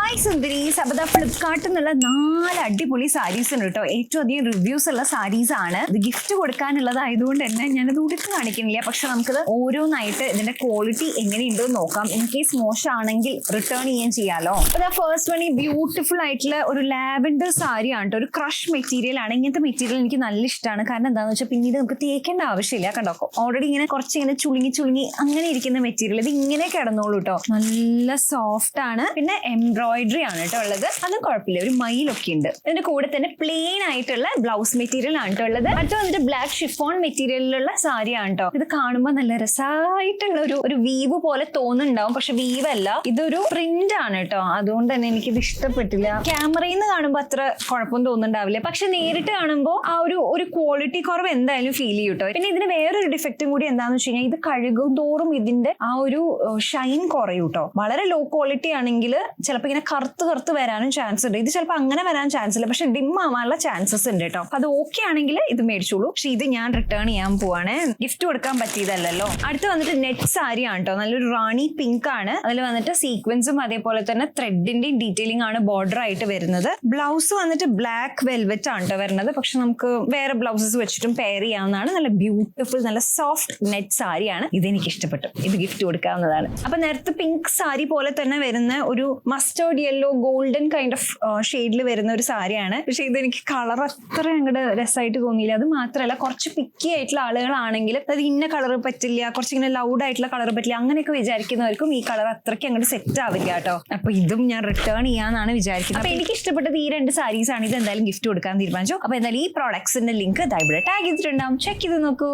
Hi സുന്ദരീസ്. അപ്പോൾ ഫ്ലിപ്കാർട്ടിൽ നിന്നുള്ള 4 അടിപൊളി സാരീസ് ഉണ്ട് കേട്ടോ. ഏറ്റവും അധികം റിവ്യൂസ് ഉള്ള സാരീസ് ആണ്. ഇത് ഗിഫ്റ്റ് കൊടുക്കാനുള്ളതായതുകൊണ്ട് തന്നെ ഞാനത് ഉടുത്ത് കാണിക്കുന്നില്ല. പക്ഷെ നമുക്കത് ഓരോന്നായിട്ട് ഇതിന്റെ ക്വാളിറ്റി എങ്ങനെയുണ്ടോ നോക്കാം. ഇൻ കേസ് മോശമാണെങ്കിൽ റിട്ടേൺ ചെയ്യാലോ. അപ്പോൾ ഫസ്റ്റ് വൺ ഈ ബ്യൂട്ടിഫുൾ ആയിട്ടുള്ള ഒരു ലാവൻഡർ സാരി ആണ് കേട്ടോ. ഒരു ക്രഷ് മെറ്റീരിയൽ ആണ്. ഇങ്ങനത്തെ മെറ്റീരിയൽ എനിക്ക് നല്ല ഇഷ്ടമാണ്. കാരണം എന്താണെന്ന് വെച്ചാൽ പിന്നീട് നമുക്ക് തേക്കേണ്ട ആവശ്യമില്ല. കണ്ടോ, ഓൾറെഡി ഇങ്ങനെ കുറച്ച് ഇങ്ങനെ ചുളുങ്ങി അങ്ങനെ ഇരിക്കുന്ന മെറ്റീരിയൽ. ഇത് ഇങ്ങനെ കിടന്നോളൂ കേട്ടോ. നല്ല സോഫ്റ്റ് ആണ്. പിന്നെ എംബ്രോയിഡറി ആണ് കേട്ടോ ഉള്ളത്. അതും കുഴപ്പമില്ല, ഒരു മയിലൊക്കെ ഉണ്ട്. ഇതിന്റെ കൂടെ തന്നെ പ്ലെയിൻ ആയിട്ടുള്ള ബ്ലൗസ് മെറ്റീരിയൽ ആണ് കേട്ടോ ഉള്ളത്. അടുത്ത വന്നിട്ട് ബ്ലാക്ക് ഷിഫോൺ മെറ്റീരിയലിലുള്ള സാരി ആണ് കേട്ടോ. ഇത് കാണുമ്പോൾ നല്ല രസമായിട്ടുള്ള ഒരു വീവ് പോലെ തോന്നുന്നുണ്ടാവും, പക്ഷെ വീവ് അല്ല, ഇതൊരു പ്രിന്റ് ആണ് കേട്ടോ. അതുകൊണ്ട് തന്നെ എനിക്കിത് ഇഷ്ടപ്പെട്ടില്ല. ക്യാമറയിൽ നിന്ന് കാണുമ്പോൾ അത്ര കുഴപ്പം തോന്നുന്നുണ്ടാവില്ല, പക്ഷെ നേരിട്ട് കാണുമ്പോൾ ആ ഒരു ക്വാളിറ്റി കുറവ് എന്തായാലും ഫീൽ ചെയ്യും കേട്ടോ. പിന്നെ ഇതിന് വേറൊരു ഡിഫക്റ്റും കൂടി എന്താണെന്ന് വെച്ച് കഴിഞ്ഞാൽ ഇത് കഴുകും തോറും ഇതിന്റെ ആ ഒരു ഷൈൻ കുറയും കേട്ടോ. വളരെ ലോ ക്വാളിറ്റി ആണെങ്കിൽ ചിലപ്പോൾ ഇങ്ങനെ കറുത്ത് വരാനും ചാൻസ് ഉണ്ട്. ഇത് ചിലപ്പോൾ അങ്ങനെ വരാൻ ചാൻസ് ഇല്ല, പക്ഷെ ഡിം ആവാനുള്ള ചാൻസസ് ഉണ്ട് കേട്ടോ. അത് ഓക്കെ ആണെങ്കിൽ ഇത് മേടിച്ചോളൂ. പക്ഷെ ഇത് ഞാൻ റിട്ടേൺ ചെയ്യാൻ പോവാണ്, ഗിഫ്റ്റ് കൊടുക്കാൻ പറ്റിയതല്ലോ. അടുത്ത് വന്നിട്ട് നെറ്റ് സാരി ആണ് കേട്ടോ. നല്ലൊരു റാണി പിങ്ക് ആണ്. അതിൽ വന്നിട്ട് സീക്വൻസും അതേപോലെ തന്നെ ത്രെഡിന്റെയും ഡീറ്റെയിലിംഗ് ആണ് ബോർഡർ ആയിട്ട് വരുന്നത്. ബ്ലൗസ് വന്നിട്ട് ബ്ലാക്ക് വെൽവെറ്റ് ആണ് കേട്ടോ വരുന്നത്. പക്ഷെ നമുക്ക് വേറെ ബ്ലൗസസ് വെച്ചിട്ടും പെയർ ചെയ്യാവുന്നതാണ്. നല്ല ബ്യൂട്ടിഫുൾ നല്ല സോഫ്റ്റ് നെറ്റ് സാരിയാണ്. ഇതെനിക്ക് ഇഷ്ടപ്പെട്ടു. ഇത് ഗിഫ്റ്റ് കൊടുക്കാവുന്നതാണ്. അപ്പൊ നേരത്തെ പിങ്ക് സാരി പോലെ തന്നെ വരുന്ന ഒരു mustard yellow golden kind of ഷെയ്ഡിൽ വരുന്ന ഒരു സാരിയാണ്. പക്ഷെ ഇതെനിക്ക് കളർ അത്ര അങ്ങോട്ട് രസമായിട്ട് തോന്നിയില്ല. അത് മാത്രമല്ല, കുറച്ച് പിക്കി ആയിട്ടുള്ള ആളുകളാണെങ്കിൽ അത് ഇന്ന കളർ പറ്റില്ല, കുറച്ചിങ്ങനെ ലൗഡ് ആയിട്ടുള്ള കളർ പറ്റില്ല, അങ്ങനെയൊക്കെ വിചാരിക്കുന്നവർക്കും ഈ കളർ അത്രയ്ക്ക് അങ്ങോട്ട് സെറ്റ് ആവില്ല കേട്ടോ. അപ്പൊ ഇതും ഞാൻ റിട്ടേൺ ചെയ്യാന്നാണ് വിചാരിക്കുന്നത്. അപ്പൊ എനിക്ക് ഇഷ്ടപ്പെട്ടത് ഈ 2 സാരീസ് ആണ്. ഇത് എന്തായാലും ഗിഫ്റ്റ് കൊടുക്കാൻ തീരുമാനിച്ചു. അപ്പൊ എന്തായാലും ഈ പ്രോഡക്ട്സിന്റെ ലിങ്ക് ഇവിടെ ടാഗ് ചെയ്തിട്ടുണ്ടാവും. ചെക്ക് ചെയ്ത് നോക്കൂ.